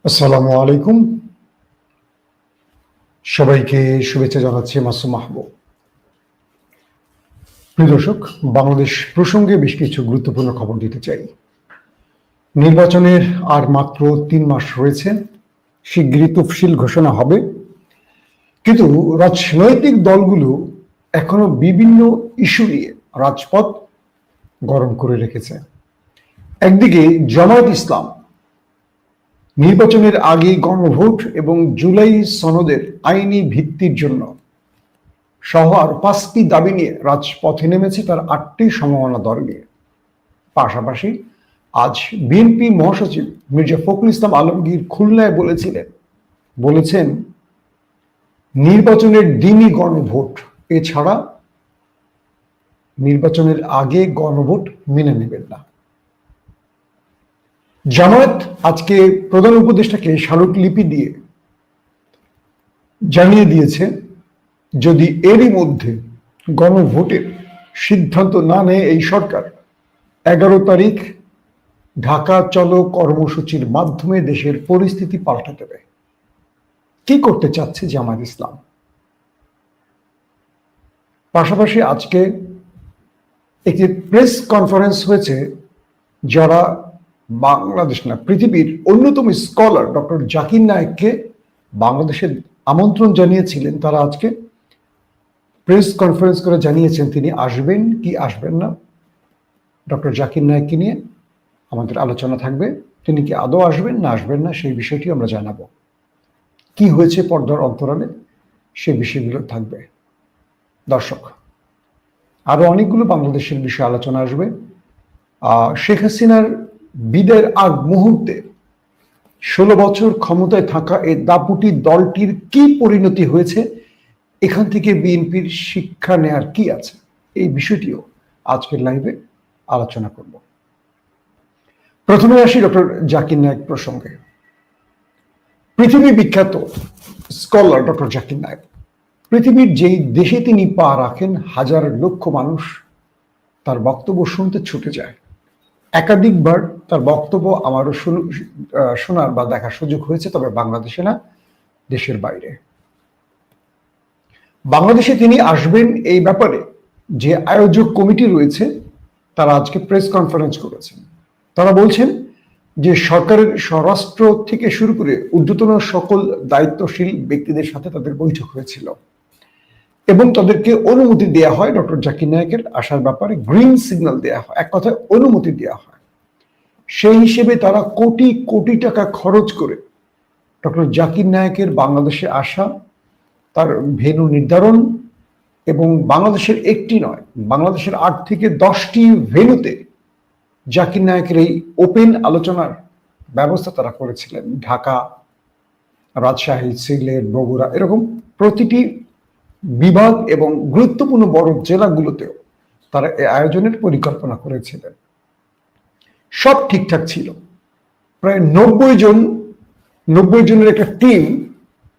আসসালামু আলাইকুম। সবাইকে শুভেচ্ছা জানাচ্ছি মাসুম মাহবুব। প্রিয় দর্শক, বাংলাদেশ প্রসঙ্গে বেশ কিছু গুরুত্বপূর্ণ খবর দিতে চাই। নির্বাচনের আর মাত্র ৩ মাস রয়েছে, শিগগিরই তফসিল ঘোষণা হবে, কিন্তু রাজনৈতিক দলগুলো এখনো বিভিন্ন ইস্যু নিয়ে রাজপথ গরম করে রেখেছে। একদিকে জামায়াত ইসলাম নির্বাচনের আগে গণভোট এবং জুলাই সনদের আইনি ভিত্তির জন্য সহ আর 5টি দাবি নিয়ে রাজপথে নেমেছে, তার 8টি সম্ভাবনা দর নিয়ে। পাশাপাশি আজ বিএনপি মহাসচিব মির্জা ফখরুল ইসলাম আলমগীর খুলনায় বলেছেন নির্বাচনের দিনই গণভোট, এছাড়া নির্বাচনের আগে গণভোট মেনে নেবেন না। জামায়াত আজকে প্রধান উপদেষ্টাকে স্মারকলিপি দিয়ে জানিয়ে দিয়েছে যদি এরই মধ্যে গণভোটের সিদ্ধান্ত না নেয় এই সরকার, 11 তারিখ ঢাকা চলো কর্মসূচির মাধ্যমে দেশের পরিস্থিতি পাল্টে দেবে। কি করতে চাচ্ছে জামায়াত ইসলাম? পাশাপাশি আজকে একটি প্রেস কনফারেন্স হয়েছে, যারা বাংলাদেশ না পৃথিবীর অন্যতম স্কলার ডক্টর জাকির নায়েককে বাংলাদেশের আমন্ত্রণ জানিয়েছিলেন, তারা আজকে প্রেস কনফারেন্স করে জানিয়েছেন তিনি আসবেন কি আসবেন না। ডক্টর জাকির নায়েককে নিয়ে আমাদের আলোচনা থাকবে, তিনি কি আদৌ আসবেন না আসবেন না সেই বিষয়টি আমরা জানাবো। কি হয়েছে পর্দার অন্তরালে সে বিষয়গুলো থাকবে। দর্শক, আরো অনেকগুলো বাংলাদেশের বিষয়ে আলোচনা আসবে। শেখ হাসিনার বিদায়ের আগ মুহূর্তে 16 বছর ক্ষমতায় থাকা এই দাপুটি দলটির কি পরিণতি হয়েছে, এখান থেকে বিএনপির শিক্ষা নেয়ার কি আছে, এই বিষয়টিও আজকের লাইভে আলোচনা করব। প্রথমে আসি ডক্টর জাকির নায়েক প্রসঙ্গে। পৃথিবী বিখ্যাত স্কলার ডক্টর জাকির নায়েক, পৃথিবীর যেই দেশে তিনি পা রাখেন হাজার লক্ষ মানুষ তার বক্তব্য শুনতে ছুটে যায়। একাধিকবার তার বক্তব্য আমারও শোনার বা দেখার সুযোগ হয়েছে, তবে বাংলাদেশে না, দেশের বাইরে। বাংলাদেশে তিনি আসবেন এই ব্যাপারে যে আয়োজক কমিটি রয়েছে তারা আজকে প্রেস কনফারেন্স করেছেন। তারা বলছেন যে সরকারের স্বরাষ্ট্র থেকে শুরু করে ঊর্ধ্বতন সকল দায়িত্বশীল ব্যক্তিদের সাথে তাদের বৈঠক হয়েছিল এবং তাদেরকে অনুমতি দেয়া হয় ডক্টর জাকির নায়েকের আসার ব্যাপারে, গ্রিন সিগন্যাল দেয়া হয়, এক কথায় অনুমতি দেয়া হয়। সেই হিসেবে তারা কোটি কোটি টাকা খরচ করে ডক্টর জাকির নায়েকের বাংলাদেশে আসা, তার ভেন্যু নির্ধারণ এবং বাংলাদেশের একটি নয়, বাংলাদেশের 8 থেকে 10টি ভেন্যুতে জাকির নায়েকের এই ওপেন আলোচনার ব্যবস্থা তারা করেছিলেন। ঢাকা, রাজশাহী, সিলেট, বগুড়া, এরকম প্রতিটি বিভাগ এবং গুরুত্বপূর্ণ বড় জেলাগুলোতেও তারা এই আয়োজনের পরিকল্পনা করেছিলেন। সব ঠিকঠাক ছিল। প্রায় 90 জনের একটা টিম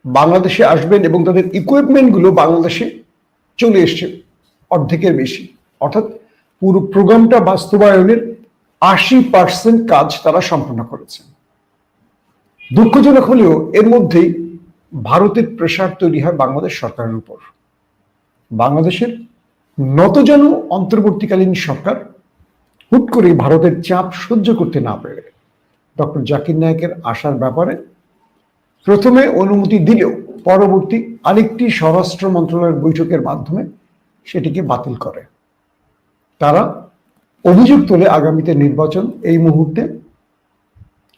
বাংলাদেশে আসবেন এবং তাদের ইকুইপমেন্টগুলো বাংলাদেশে চলে এসছে অর্ধেকের বেশি, অর্থাৎ পুরো প্রোগ্রামটা বাস্তবায়নের 80% কাজ তারা সম্পন্ন করেছেন। দুঃখজনক হলেও এর মধ্যেই ভারতের প্রেসার তৈরি হয় বাংলাদেশ সরকারের উপর। বাংলাদেশের নতজানু অন্তর্বর্তীকালীন সরকার হুট করে ভারতের চাপ সহ্য করতে না পেরে ডক্টর জাকির নায়েকের আসার ব্যাপারে প্রথমে অনুমতি দিলেও পরবর্তী আরেকটি স্বরাষ্ট্র মন্ত্রণালয়ের বৈঠকের মাধ্যমে সেটিকে বাতিল করে। তারা অভিযোগ তোলে আগামীতে নির্বাচন, এই মুহূর্তে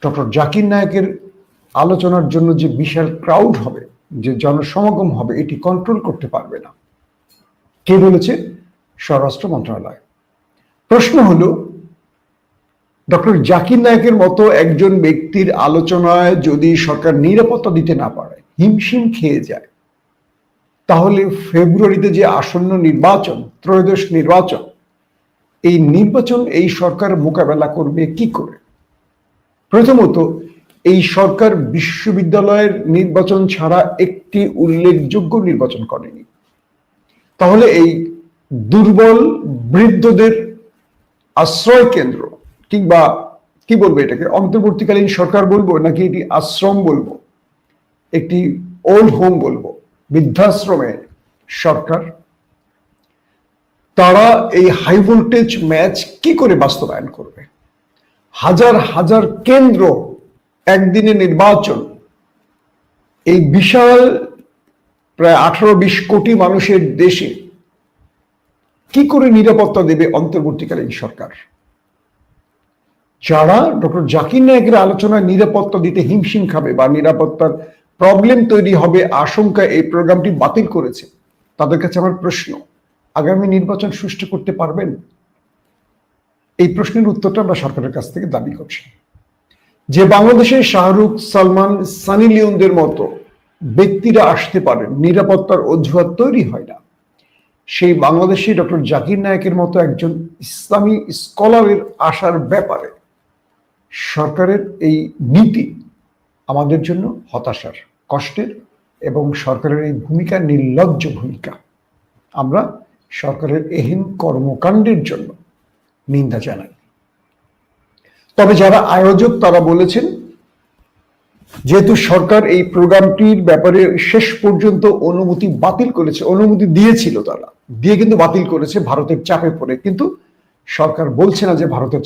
ডক্টর জাকির নায়েকের আলোচনার জন্য যে বিশাল ক্রাউড হবে, যে জনসমাগম হবে, এটি কন্ট্রোল করতে পারবে না। কে বলেছে? স্বরাষ্ট্র মন্ত্রণালয়। প্রশ্ন হলো, ডক্টর জাকির নায়েকের মতো একজন ব্যক্তির আলোচনায় যদি সরকার নিরাপত্তা দিতে না পারে, হিমশিম খেয়ে যায়, তাহলে ফেব্রুয়ারিতে যে আসন্ন নির্বাচন, ত্রয়োদশ নির্বাচন, এই নির্বাচন এই সরকার মোকাবেলা করবে কি করে? প্রথমত, এই সরকার বিশ্ববিদ্যালয়ের নির্বাচন ছাড়া একটি উল্লেখযোগ্য নির্বাচন করেনি। তাহলে এই দুর্বল বৃদ্ধদের আশ্রয় কেন্দ্র কিংবা কি বলবো এটাকে, অন্তর্বর্তীকালীন সরকার বলবো নাকি এটি আশ্রম বলবো, একটি ওল্ড হোম বলবো, বৃদ্ধাশ্রমের সরকার, তারা এই হাই ভোল্টেজ ম্যাচ কি করে বাস্তবায়ন করবে? হাজার হাজার কেন্দ্র, একদিনে নির্বাচন, এই বিশাল প্রায় 18-20 কোটি মানুষের দেশে কি করে নিরাপত্তা দেবে অন্তর্বর্তীকালীন সরকার? যারা ডক্টর জাকির নায়েকের আলোচনায় নিরাপত্তা দিতে হিমশিম খাবে বা নিরাপত্তার প্রবলেম তৈরি হবে আশঙ্কায় এই প্রোগ্রামটি বাতিল করেছে, তাদের কাছে আমার প্রশ্ন, আগামী নির্বাচন সুষ্ঠু করতে পারবেন? এই প্রশ্নের উত্তরটা আমরা সরকারের কাছ থেকে দাবি করছি। যে বাংলাদেশে শাহরুখ, সালমান, সানি লিওনদের মতো ব্যক্তিরা আসতে পারেন, নিরাপত্তার অজুহাত তৈরি হয় না, সেই বাংলাদেশে ডক্টর জাকির নায়েকের মতো একজন ইসলামী স্কলারের আসার ব্যাপারে সরকারের এই নীতি আমাদের জন্য হতাশার, কষ্টের, এবং সরকারের এই ভূমিকা নির্লজ্জ ভূমিকা। আমরা সরকারের এহেন কর্মকাণ্ডের জন্য নিন্দা জানাই। তবে যারা আয়োজক তারা বলেছেন, যেহেতু সরকার এই প্রোগ্রামটির ব্যাপারে শেষ পর্যন্ত অনুমতি বাতিল করেছে, অনুমতি দিয়েছিল তারা, দিয়ে কিন্তু বাতিল করেছে ভারতের চাপে পড়ে, কিন্তু সরকার বলছে না যে ভারতের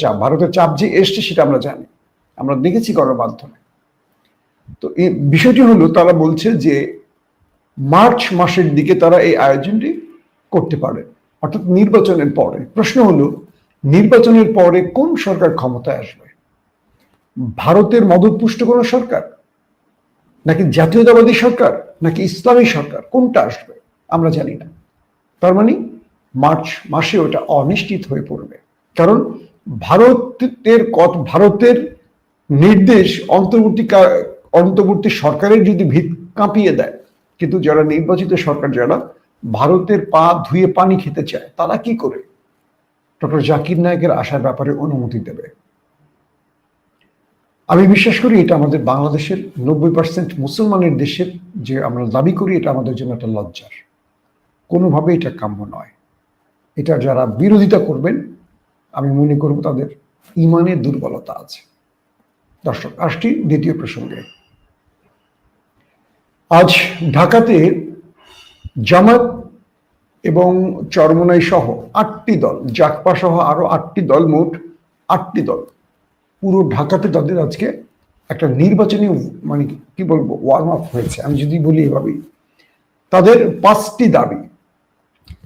চাপ যে এসছে সেটা আমরা জানি, আমরা দেখেছি গণমাধ্যমে। তো এই বিষয়টি হলো, তারা বলছে যে মার্চ মাসের দিকে তারা এই আয়োজনটি করতে পারে, অর্থাৎ নির্বাচনের পরে। প্রশ্ন হলো, নির্বাচনের পরে কোন সরকার ক্ষমতায় আসবে? ভারতের মদতপুষ্ট কোন সরকার, নাকি জাতীয়তাবাদী সরকার, নাকি ইসলামী সরকার, কোনটা আসবে আমরা জানি না। তার মানে মার্চ মাসে ওটা অনিশ্চিত হয়ে পড়বে, কারণ ভারতের নির্দেশ অন্তর্বর্তী সরকারের যদি ভিত কাঁপিয়ে দেয়, কিন্তু যারা নির্বাচিত সরকার, যারা ভারতের পা ধুয়ে পানি খেতে চায়, তারা কি করে ডক্টর জাকির নায়েকের আসার ব্যাপারে অনুমতি দেবে? আমি বিশ্বাস করি এটা আমাদের বাংলাদেশের 90% মুসলমানের দেশের যে আমরা দাবি করি, এটা আমাদের জন্য একটা লজ্জার, কোনোভাবে এটা কাম্য নয়। এটা যারা বিরোধিতা করবেন, আমি মনে করব তাদের ইমানের দুর্বলতা আছে। দর্শক, আসছি দ্বিতীয় প্রসঙ্গে। আজ ঢাকাতে জামাত এবং চরমোনাই সহ 8টি দল, জাকপা সহ আরো 8টি দল, মোট 8টি দল, পুরো ঢাকাতে তাদের আজকে একটা নির্বাচনী মানে কি বলবো ওয়ার্ম আপ হয়েছে, আমি যদি বলি এভাবেই। তাদের 5টি দাবি,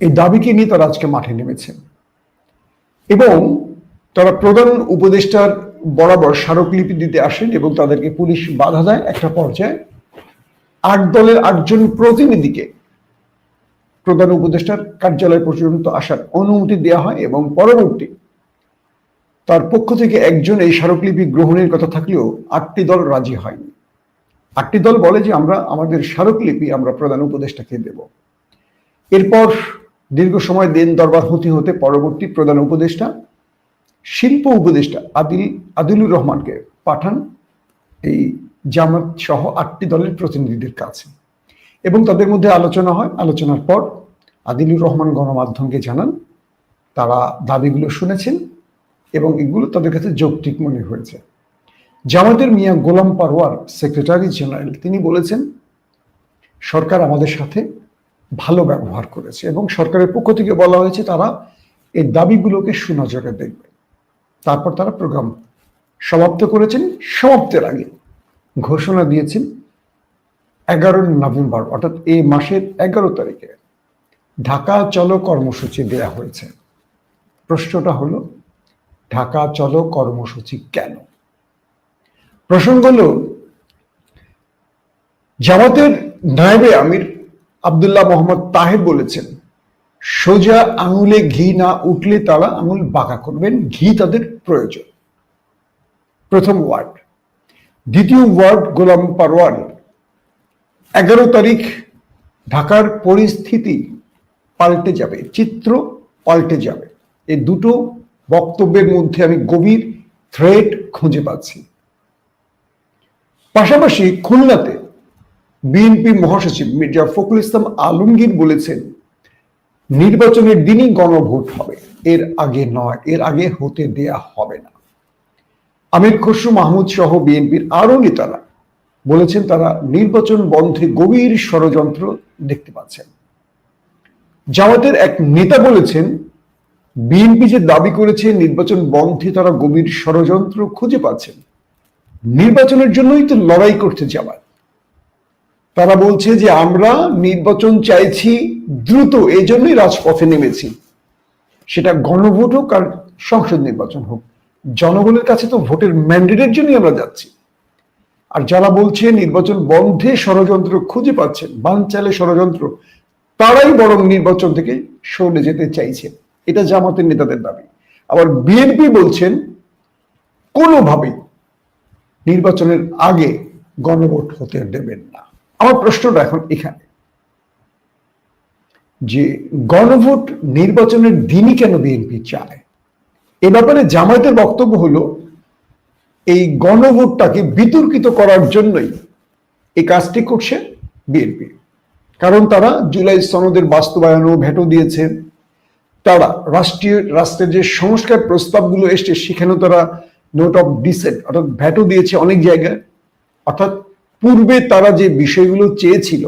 এই দাবিকে নিয়ে তারা আজকে মাঠে নেমেছেন এবং তারা প্রধান উপদেষ্টার বরাবর স্মারকলিপি দিতে আসেন এবং তাদেরকে পুলিশ বাধা দেয়। একটা পর্যায়ে 8 দলের 8 জন প্রতিনিধিকে প্রধান উপদেষ্টার কার্যালয় পর্যন্ত আসার অনুমতি দেওয়া হয় এবং পরবর্তী তার পক্ষ থেকে একজন এই স্মারকলিপি গ্রহণের কথা থাকলেও 8টি দল রাজি হয়নি। 8টি দল বলে যে আমরা আমাদের স্মারকলিপি আমরা প্রধান উপদেষ্টাকে দেব। এরপর দীর্ঘ সময় দিন দরবার হতে হতে পরবর্তী প্রধান উপদেষ্টা, শিল্প উপদেষ্টা আদিলুর রহমানকে পাঠান এই জামাত সহ 8টি দলের প্রতিনিধিদের কাছে এবং তাদের মধ্যে আলোচনা হয়। আলোচনার পর আদিলুর রহমান গণমাধ্যমকে জানান তারা দাবিগুলো শুনেছেন এবং এগুলো তাদের কাছে যৌক্তিক মনে হয়েছে। জামাতের মিয়া গোলাম পারওয়ার, সেক্রেটারি জেনারেল, তিনি বলেছেন সরকার আমাদের সাথে ভালো ব্যবহার করেছে এবং সরকারের পক্ষ থেকে বলা হয়েছে তারা এই দাবিগুলোকে সুনজরে দেখবে। তারপর তারা প্রোগ্রাম সমাপ্ত করেছেন। সমাপ্তের আগে ঘোষণা দিয়েছেন 11 নভেম্বর, অর্থাৎ এই মাসের 11 তারিখে ঢাকা চলো কর্মসূচি দেয়া হয়েছে। প্রশ্নটা হলো, ঢাকা চলো কর্মসূচি কেন? প্রসঙ্গ হলো, জামাতের নায়েবে আমির আব্দুল্লাহ মোহাম্মদ তাহের বলেছেন সোজা আঙুলে ঘি না উঠলে তারা আঙুল বাঁকা করবেন, ঘি তাদের প্রয়োজন। প্রথম ওয়ার্ড। দ্বিতীয় ওয়ার্ড গোলাম পারওয়ার, 11 তারিখ ঢাকার পরিস্থিতি পাল্টে যাবে, চিত্র পাল্টে যাবে। এই দুটো বক্তব্যের মধ্যে আমি গভীর থ্রেড খুঁজে পাচ্ছি। পাশাপাশি খুলনাতে বিএনপি মহাসচিব মির্জা ফখরুল ইসলাম আলমগীর বলেছেন নির্বাচনের দিনই গণভোট হবে, এর আগে নয়, এর আগে হতে দেয়া হবে না। আমির খসরু মাহমুদ সহ বিএনপির আরো নেতারা বলেছেন তারা নির্বাচন বন্ধে গভীর ষড়যন্ত্র দেখতে পাচ্ছেন। জামাতের এক নেতা বলেছেন বিএনপি যে দাবি করেছে নির্বাচন বন্ধে তারা গভীর ষড়যন্ত্র খুঁজে পাচ্ছেন, নির্বাচনের জন্যই তো লড়াই করতে জামাত। তারা বলছে যে আমরা নির্বাচন চাইছি দ্রুত, এই জন্যই রাজপথে নেমেছি, সেটা গণভোট হোক আর সংসদ নির্বাচন হোক, জনগণের কাছে তো ভোটের ম্যান্ডেটের জন্যই আমরা যাচ্ছি। আর যারা বলছে নির্বাচন বন্ধে ষড়যন্ত্র খুঁজে পাচ্ছেন, বানচালে ষড়যন্ত্র, তারাই বরং নির্বাচন থেকে সরে যেতে চাইছে, এটা জামাতের নেতাদের দাবি। আবার বিএনপি বলছেন কোনোভাবেই নির্বাচনের আগে গণভোট হতে দেবেন না। আমার প্রশ্নটা এখন এখানে যে গণভোট নির্বাচনের দিনই কেন বিএনপি চায়? এ ব্যাপারে জামায়াতের বক্তব্য হলো এই গণভোটটাকে বিতর্কিত করার জন্যই এই কাজটি করছে বিএনপি। কারণ তারা জুলাই সনদের বাস্তবায়নও ভেটো দিয়েছে, তারা রাষ্ট্রের যে সংস্কার প্রস্তাবগুলো এসছে সেখানেও তারা নোট অফ ডিসেন্ট অর্থাৎ ভেটো দিয়েছে অনেক জায়গায়। অর্থাৎ পূর্বে তারা যে বিষয়গুলো চেয়েছিল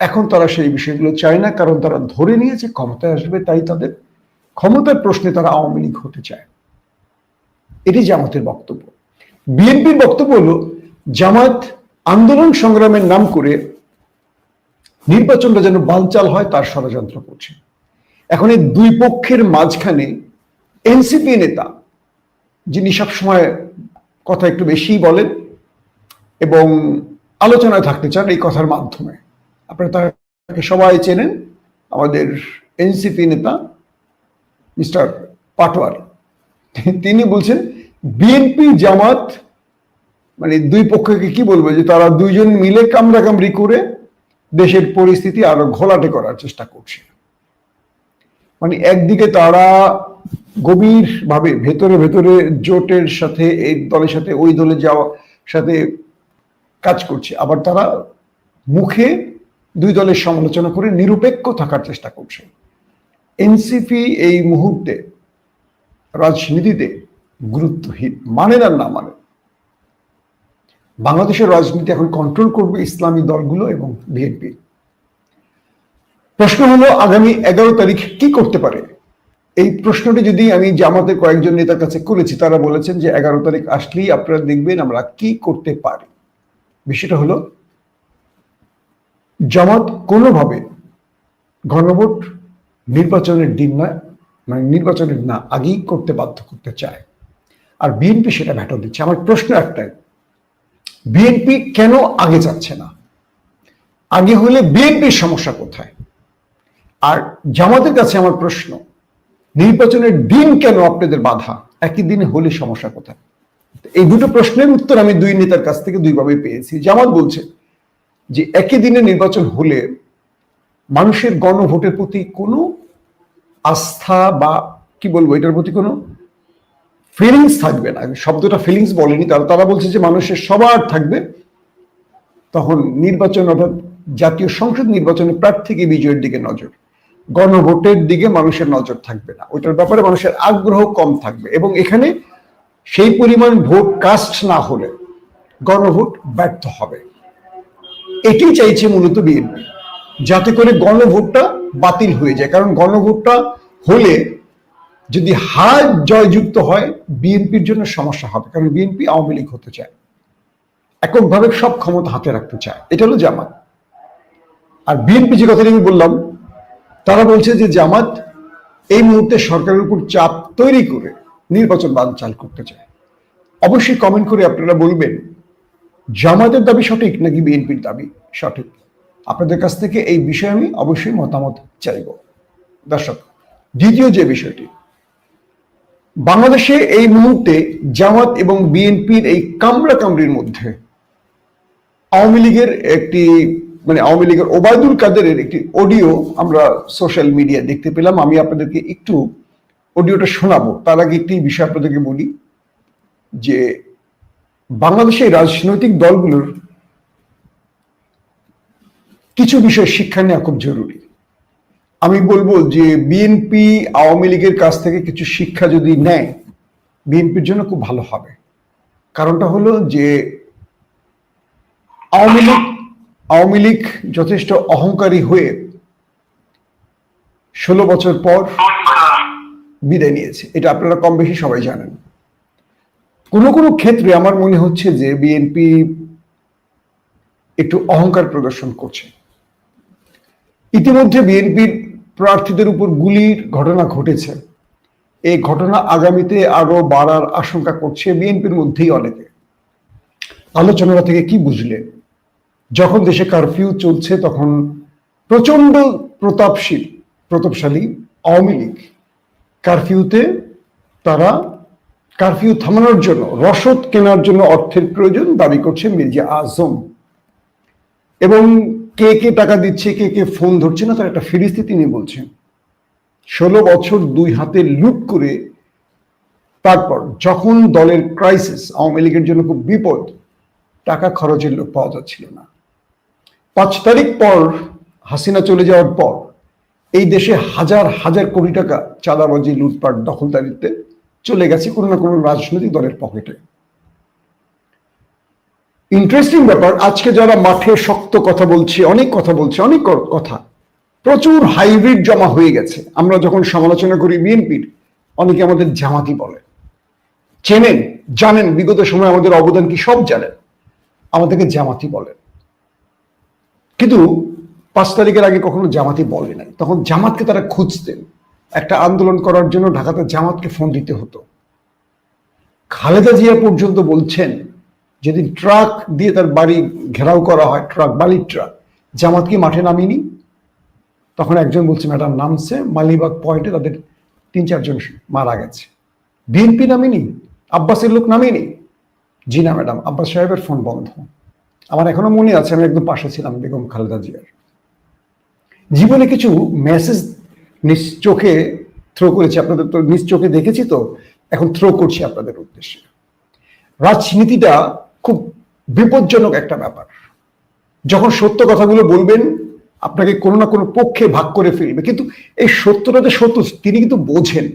এখন তারা সেই বিষয়গুলো চায় না, কারণ তারা ধরে নিয়েছে ক্ষমতায় আসবে, তাই তাদের ক্ষমতার প্রশ্নে তারা আওয়ামী লীগ হতে চায়। এটি জামাতের বক্তব্য। বিএনপির বক্তব্য হলো জামাত আন্দোলন সংগ্রামের নাম করে নির্বাচনটা যেন বানচাল হয় তার ষড়যন্ত্র করছে। এখন এই দুই পক্ষের মাঝখানে এনসিপি নেতা, যিনি সবসময় কথা একটু বেশি বলেন এবং আলোচনায় থাকতে চান এই কথার মাধ্যমে, আপনারা তাকে সবাই চেনেন, আমাদের এনসিপি নেতা মিস্টার পাটোয়ারি, তিনি বলছেন বিএনপি জামাত মানে দুই পক্ষকে কি বলবো যে তারা দুইজন মিলে কামড়াকামড়ি করে দেশের পরিস্থিতি আরো ঘোলাটে করার চেষ্টা করছে। মানে একদিকে তারা গভীর ভাবে ভেতরে ভেতরে জোটের সাথে এই দলের সাথে ওই দলে যাওয়ার সাথে কাজ করছে, আবার তারা মুখে দুই দলের সমালোচনা করে নিরপেক্ষ থাকার চেষ্টা করছে। এনসিপি এই মুহূর্তে রাজনীতিতে গুরুত্বহীন, মানে না মানে বাংলাদেশের রাজনীতি এখন কন্ট্রোল করবে ইসলামী দলগুলো এবং বিএনপি। প্রশ্ন হলো আগামী 11 তারিখ কি করতে পারে? এই প্রশ্নটি যদি আমি জামাতের কয়েকজন নেতার কাছে করেছি, তারা বলেছেন যে 11 তারিখ আসলেই আপনারা দেখবেন আমরা কি করতে পারি। বিষয়টা হলো জামাত কোনোভাবে গণভোট নির্বাচনের দিন নয়, মানে নির্বাচনের না আগেই করতে বাধ্য করতে চায়, আর বিএনপি সেটা ভেটো দিচ্ছে। আমার প্রশ্ন একটাই, বিএনপি কেন আগে যাচ্ছে না? আগে হলে বিএনপির সমস্যা কোথায়? আর জামাতের কাছে আমার প্রশ্ন, নির্বাচনের দিন কেন আপনাদের বাধা? একই দিনে হলে সমস্যা কোথায়? এই দুটো প্রশ্নের উত্তর আমি দুই নেতার কাছ থেকে দুইভাবে পেয়েছি। জামাত বলছে যে একই দিনে নির্বাচন হলে মানুষের গণভোটের প্রতি কোনো আস্থা বা কি বলবো এটার প্রতি কোনো ফিলিংস থাকবে না। শব্দটা ফিলিংস বলেনি, তারা বলছে যে মানুষের সবার থাকবে তখন নির্বাচন অর্থাৎ জাতীয় সংসদ নির্বাচনে প্রার্থীকে বিজয়ের দিকে নজর, গণভোটের দিকে মানুষের নজর থাকবে না, ওইটার ব্যাপারে মানুষের আগ্রহ কম থাকবে এবং এখানে সেই পরিমাণ ভোট কাস্ট না হলে গণভোট ব্যর্থ হবে। এটি চাইছে মূলত বিএনপি, যাতে করে গণভোটটা বাতিল হয়ে যায়। কারণ গণভোটটা হলে যদি হার জয়যুক্ত হয় বিএনপির জন্য সমস্যা হবে, কারণ বিএনপি আওয়ামী লীগ হতে চায়, এককভাবে সব ক্ষমতা হাতে রাখতে চায়। এটা হলো জামাত। আর বিএনপি যে কথাটি আমি বললাম, তারা বলছে যে জামাত এই মুহূর্তে সরকারের উপর চাপ তৈরি করে নির্বাচন বানচাল করতে চায়। অবশ্যই কমেন্ট করে আপনারা বলবেন জামাতের দাবি সঠিক নাকি বিএনপির দাবি সঠিক। আপনাদের কাছ থেকে এই বিষয়ে আমি অবশ্যই মতামত চাইব। দর্শক, দ্বিতীয় যে বিষয়টি, বাংলাদেশে এই মুহূর্তে জামাত এবং বিএনপির এই কামড়াকামড়ির মধ্যে আওয়ামী লীগের আওয়ামী লীগের ওবায়দুল কাদেরের একটি অডিও আমরা সোশ্যাল মিডিয়ায় দেখতে পেলাম। আমি আপনাদেরকে একটু অডিওটা শোনাবো। তার আগে একটি বিষয় আপনাদেরকে বলি যে বাংলাদেশের রাজনৈতিক দলগুলোর কিছু বিষয় শিক্ষা নেওয়া খুব জরুরি। আমি বলবো যে বিএনপি আওয়ামী লীগের কাছ থেকে কিছু শিক্ষা যদি নেয় বিএনপির জন্য খুব ভালো হবে। কারণটা হলো যে আওয়ামী লীগ যথেষ্ট অহংকারী হয়ে 16 বছর পর বিদায় নিয়েছে, এটা আপনারা কম বেশি সবাই জানেন। কোনো কোনো ক্ষেত্রে আমার মনে হচ্ছে যে বিএনপি একটু অহংকার প্রদর্শন করছে। ইতিমধ্যে বিএনপির প্রার্থীদের উপর গুলির ঘটনা ঘটেছে। এই ঘটনা আগামীতে আরো বাড়ার আশঙ্কা করছে বিএনপির মধ্যেই অনেকে। আলোচনা থেকে কি বুঝলে, যখন দেশে কারফিউ চলছে তখন প্রচন্ড প্রতাপশালী আওয়ামী লীগ কারফিউতে তারা কারফিউ থামানোর জন্য রসদ কেনার জন্য অর্থের প্রয়োজন দাবি করছে মির্জা আজম, এবং কে কে টাকা দিচ্ছে, কে কে ফোন ধরছে না তার একটা ফিরিস্তি তিনি বলছেন। 16 বছর দুই হাতে লুট করে তারপর যখন দলের ক্রাইসিস, আওয়ামী লীগের জন্য খুব বিপদ, টাকা খরচের লোক পাওয়া যাচ্ছিল না। 5 তারিখ পর হাসিনা চলে যাওয়ার পর এই দেশে হাজার হাজার কোটি টাকা চাঁদাবাজি, লুটপাট, দখলদারিত্বে চলে গেছে কোনো না কোনো রাজনৈতিক দলের পকেটে। ইন্টারেস্টিং ব্যাপার, আজকে যারা মাঠে শক্ত কথা বলছে, অনেক কথা, প্রচুর হাইব্রিড জমা হয়ে গেছে। আমরা যখন সমালোচনা করি বিএনপির, অনেকে আমাদের জামাতি বলে, চেনেন, জানেন, বিগত সময় আমাদের অবদান কি সব জানেন, আমাদেরকে জামাতি বলেন। কিন্তু 5 তারিখের আগে কখনো জামাতি বলে নাই। তখন জামাতকে তারা খুঁজতেন, একটা আন্দোলন করার জন্য ঢাকাতে জামাতকে ফোন দিতে হতো। খালেদা জিয়া পর্যন্ত বলছেন যেদিন ট্রাক দিয়ে তার বাড়ি ঘেরাও করা হয়, বালির ট্রাক, জামাত কি মাঠে নামিনি? তখন একজন বলছে ম্যাডাম নামছে, মালিবাগ পয়েন্টে তাদের 3-4 জন মারা গেছে। বিএনপি নামিনি? আব্বাসের লোক নামিনি? জি না ম্যাডাম, আব্বাস সাহেবের ফোন বন্ধ। আমার এখনো মনে আছে, আমি একদম পাশে ছিলাম বেগম খালেদা জিয়ার। জীবনে কিছু মেসেজ নিজ চোখে থ্রো করেছি, আপনাদের তো নিজ চোখে দেখেছি, তো এখন থ্রো করছি আপনাদের উদ্দেশ্যে। রাজনীতিটা খুব বিপজ্জনক একটা ব্যাপার। যখন সত্য কথাগুলো বলবেন আপনাকে কোনো না কোনো পক্ষে ভাগ করে ফেলবে, কিন্তু এই সত্যটা যে সত্য তিনি কিন্তু বোঝেন,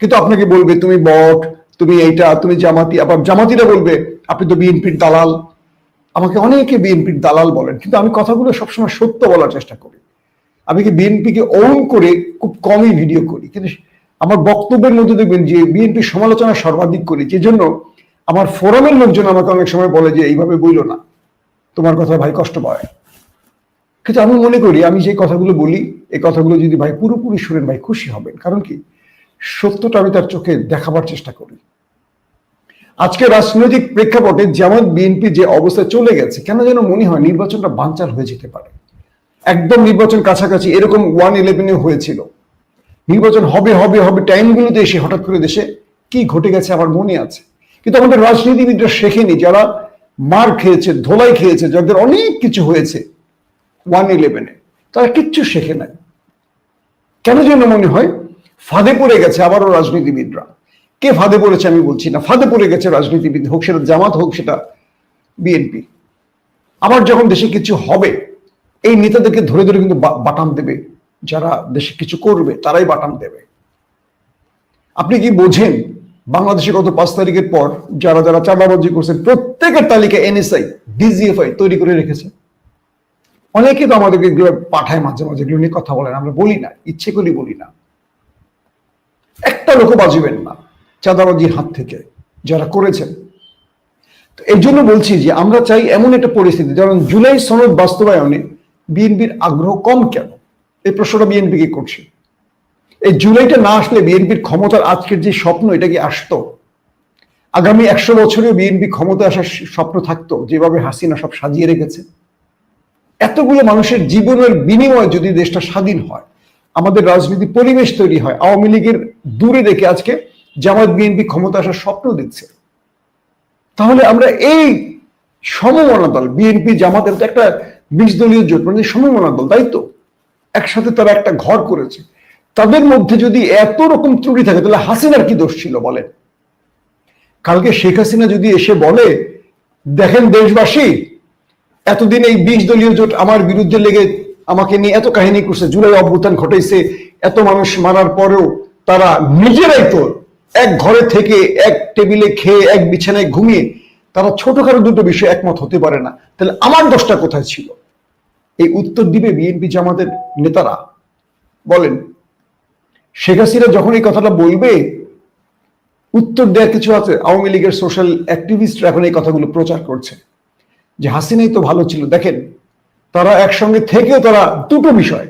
কিন্তু আপনাকে বলবে তুমি বট, তুমি এইটা, তুমি জামাতি। আবার জামাতিরা বলবে আপনি তো বিএনপির দালাল। আমাকে অনেকে বিএনপির দালাল বলেন, কিন্তু আমি কথাগুলো সবসময় সত্য বলার চেষ্টা করি। আমি কি বিএনপিকে ওন করে খুব কমই ভিডিও করি, কিন্তু আমার বক্তব্যের মধ্যে দেখবেন যে বিএনপির সমালোচনা সর্বাধিক করি। যে জন্য আমার ফোরামের লোকজন আমাকে অনেক সময় বলে যে এইভাবে বইলো না, তোমার কথা ভাই কষ্ট পায়। কিন্তু আমি মনে করি আমি যে কথাগুলো বলি, এই কথাগুলো যদি ভাই পুরোপুরি শুনেন ভাই খুশি হবেন। কারণ কি, সত্যটা আমি তার চোখে দেখাবার চেষ্টা করি। আজকে রাজনৈতিক প্রেক্ষাপটে যেমন বিএনপি যে অবস্থায় চলে গেছে, কেন যেন মনে হয় নির্বাচনটা বানচাল হয়ে যেতে পারে। একদম নির্বাচন কাছাকাছি, এরকম 1-11 হয়েছিল। নির্বাচন হবে হবে হবে, টাইমগুলোতে এসে হঠাৎ করে দেশে কি ঘটে গেছে আমার মনে আছে। কিন্তু আমাদের রাজনীতিবিদরা শেখেনি, যারা মার খেয়েছে, ধোলাই খেয়েছে, যাদের অনেক কিছু হয়েছে 1-11-এ, তারা কিচ্ছু শেখে নাই। কেন যেন মনে হয় ফাঁদে পড়ে গেছে আবারও রাজনীতিবিদরা। কে ফাঁদে পড়েছে আমি বলছি না, ফাঁদে পড়ে গেছে রাজনীতিবিদ, হোক সেটা জামাত, হোক সেটা বিএনপি। আবার যখন দেশে কিছু হবে, এই নেতাদেরকে ধরে ধরে কিন্তু বাটাম দেবে, যারা দেশে কিছু করবে তারাই বাটাম দেবে। আপনি কি বোঝেন বাংলাদেশে গত 5 তারিখের পর যারা যারা চাঁদাবাজি করছেন প্রত্যেকের তালিকা এনএসআই, ডিজিএফআই তৈরি করে রেখেছে। অনেকে তো আমাদেরকে এগুলো পাঠায়, মাঝে মাঝে এগুলো নিয়ে কথা বলেন, আমরা বলি না, ইচ্ছে করি বলি না। একটা লোকও বাঁচবেন না চাঁদাবাজির হাত থেকে যারা করেছেন। তো এই জন্য বলছি যে আমরা চাই এমন একটা পরিস্থিতি, যেমন জুলাই সনদ বাস্তবায়নে বিএনপির আগ্রহ কম কেন, এই প্রশ্নটা বিএনপিকে করছে। এই জুলাইটা না আসলে বিএনপির ক্ষমতার আজকের যে স্বপ্ন, এটা কি আসতো? আগামী 100 বছরেও বিএনপি ক্ষমতা আসার স্বপ্ন থাকতো, যেভাবে হাসিনা সব সাজিয়ে রেখেছে? এতগুলো মানুষের জীবনের বিনিময়ে যদি দেশটা স্বাধীন হয়, আমাদের রাজনীতি পরিবেশ তৈরি হয়, আওয়ামী লীগের দূরে রেখে আজকে জামায়াত বিএনপি ক্ষমতা আসার স্বপ্ন দেখছে, তাহলে আমরা এই সমমনা দল বিএনপি জামাতের তো একটা 20 দলীয় জোট, মানে সমমনা দল, তাই তো? একসাথে তারা একটা ঘর করেছে। তাদের মধ্যে যদি এত রকম ত্রুটি থাকে, তাহলে হাসিনার কি দোষ ছিল বলেন? কালকে শেখ হাসিনা যদি এসে বলে, দেখেন দেশবাসী, এতদিন এই 20 দলীয় জোট আমার বিরুদ্ধে লেগে আমাকে নিয়ে এত কাহিনী করছে, জুলাই অভ্যুত্থান ঘটাইছে, এত মানুষ মারার পরেও তারা নিজেরাই তো এক ঘরে থেকে, এক টেবিলে খেয়ে, এক বিছানায় ঘুমিয়ে তারা ছোটখাটো দুটো বিষয়ে একমত হতে পারে না, তাহলে আমার দোষটা কোথায় ছিল? এই উত্তর দিবে বিএনপি জামাতের নেতারা। বলেন, শেখ হাসিনা যখন এই কথাটা বলবে, উত্তর দেওয়ার কিছু আছে? আওয়ামী লীগের সোশ্যাল অ্যাক্টিভিস্টরা এখন এই কথাগুলো প্রচার করছে যে হাসিনাই তো ভালো ছিল। দেখেন, তারা একসঙ্গে থেকেও তারা দুটো বিষয়,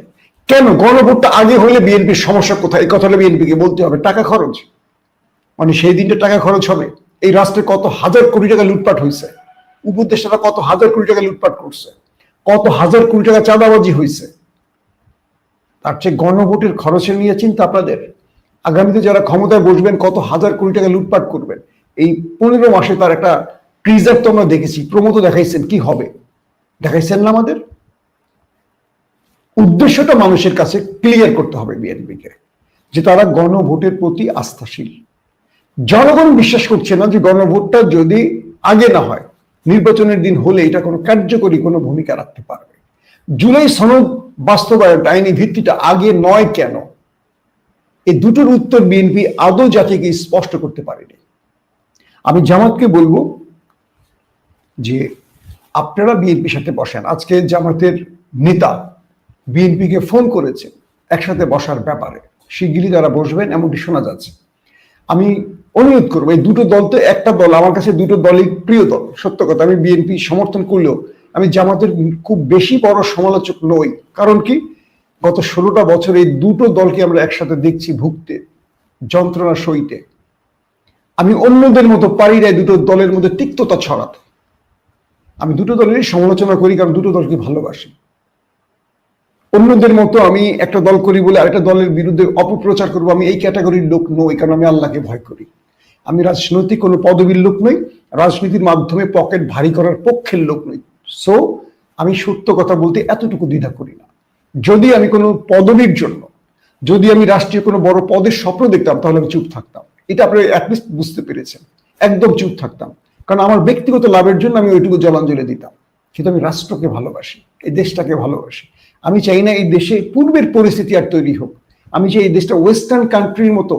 কেন গণভোটটা আগে হলে বিএনপির সমস্যা কোথায়, এই কথাটা বিএনপিকে বলতে হবে। টাকা খরচ, মানে সেই দিনটা টাকা খরচ হবে। এই রাষ্ট্রে কত হাজার কোটি টাকা লুটপাট হয়েছে, উপদেষ্টারা কত হাজার কোটি টাকা লুটপাট করছে, কত হাজার কোটি টাকা চাঁদাবাজি হয়েছে। তার চেয়ে গণভোটের খরচের নিয়ে চিন্তা আপনাদের? আগামীতে যারা ক্ষমতায় বসবেন কত হাজার কোটি টাকা লুটপাট করবেন। এই 15 মাসে তার একটা ট্রিজার তো আমরা দেখেছি, প্রমো তো দেখাইছেন, কি হবে দেখাইছেন না আমাদের? উদ্দেশ্যটা মানুষের কাছে ক্লিয়ার করতে হবে বিএনপিকে, যে তারা গণভোটের প্রতি আস্থাশীল। জনগণ বিশ্বাস করছে না যে গণভোটটা যদি আগে না হয়, নির্বাচনের দিন হলে এটা কোনো কার্যকরী কোনো ভূমিকা রাখতে পারবে। জুলাই সনদ বাস্তবায়ন আইনি ভিত্তিটা আগে নয় কেন? এই দুটোর উত্তর বিএনপি আদৌ জাতিকে স্পষ্ট করতে পারেনি। আমি জামাতকে বলবো যে আপনারা বিএনপির সাথে বসেন। আজকে জামাতের নেতা বিএনপিকে ফোন করেছেন একসাথে বসার ব্যাপারে, শিগগিরই তারা বসবেন এমনটি শোনা যাচ্ছে। আমি অনুরোধ করবো, এই দুটো দল তো একটা দল, আমার কাছে দুটো দলই প্রিয় দল। সত্য কথা, আমি বিএনপি সমর্থন করলেও আমি জামাতের খুব বেশি বড় সমালোচক নই। কারণ কি, গত 16টা বছর এই দুটো দলকে আমরা একসাথে দেখছি ভুগতে, যন্ত্রণা সইতে। আমি অন্যদের মতো পারি না দুটো দলের মধ্যে তিক্ততা ছড়াতে। আমি দুটো দলেরই সমালোচনা করি, কারণ দুটো দলকে ভালোবাসি। অন্যদের মতো আমি একটা দল করি বলে আরেকটা দলের বিরুদ্ধে অপপ্রচার করবো, আমি এই ক্যাটাগরির লোক নই। কারণ আমি আল্লাহকে ভয় করি। আমি রাজনৈতিক কোনো পদবীর লোক নই, রাজনীতির মাধ্যমে পকেট ভারী করার পক্ষের লোক নই। সো আমি সত্য কথা বলতে এতটুকু দ্বিধা করি না। যদি আমি কোনো পদবীর জন্য, যদি আমি রাষ্ট্রীয় কোনো বড় পদের স্বপ্ন দেখতাম, তাহলে আমি চুপ থাকতাম। এটা আপনি অ্যাটলিস্ট বুঝতে পেরেছেন। একদম চুপ থাকতাম, কারণ আমার ব্যক্তিগত লাভের জন্য আমি ওইটুকু জলাঞ্জলি দিতাম। কিন্তু আমি রাষ্ট্রকে ভালোবাসি, এই দেশটাকে ভালোবাসি। আমি চাই না এই দেশে পূর্বের পরিস্থিতি আর তৈরি হোক। আমি চাই এই দেশটা ওয়েস্টার্ন কান্ট্রির মতো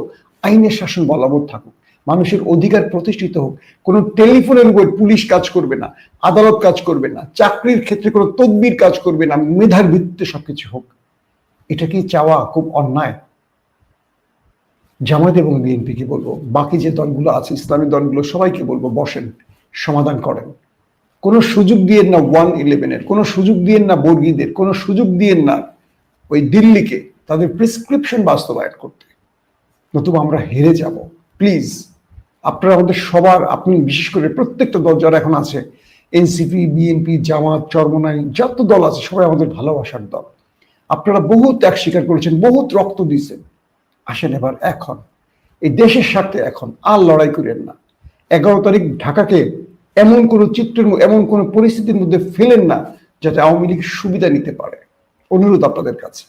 আইনের শাসন বলবৎ থাকুক, মানুষের অধিকার প্রতিষ্ঠিত হোক। কোনো টেলিফোনের উপর পুলিশ কাজ করবে না, আদালত কাজ করবে না, চাকরির ক্ষেত্রে কোনো তদবির কাজ করবে না, মেধার ভিত্তিতে সবকিছু হোক। এটা কি চাওয়া খুব অন্যায়? জামায়াত এবং বিএনপিকে বলবো, বাকি যে দলগুলো আছে ইসলামী দলগুলো, সবাইকে বলবো বসেন, সমাধান করেন। কোনো সুযোগ দিয়েন না 111-এর, কোনো সুযোগ দিয়েন না বর্গীদের, কোনো সুযোগ দিয়েন না ওই দিল্লিকে তাদের প্রেসক্রিপশন বাস্তবায়ন করতে, নতুবা আমরা হেরে যাব। প্লিজ আপনারা আমাদের সবার, আপনি বিশেষ করে প্রত্যেকটা দল যারা এখন আছে, এনসিপি, বিএনপি, জামাত, চরমনাই, যত দল আছে সবাই আমাদের ভালোবাসার দল। আপনারা বহু ত্যাগ স্বীকার করেছেন, বহুত রক্ত দিয়েছেন। আসেন এবার এখন এই দেশের স্বার্থে এখন আর লড়াই করেন না। 11 তারিখ ঢাকাকে এমন কোন চিত্রের, এমন কোন পরিস্থিতির মধ্যে ফেলেন না যাতে আওয়ামী লীগ সুবিধা নিতে পারে। অনুরোধ আপনাদের কাছে।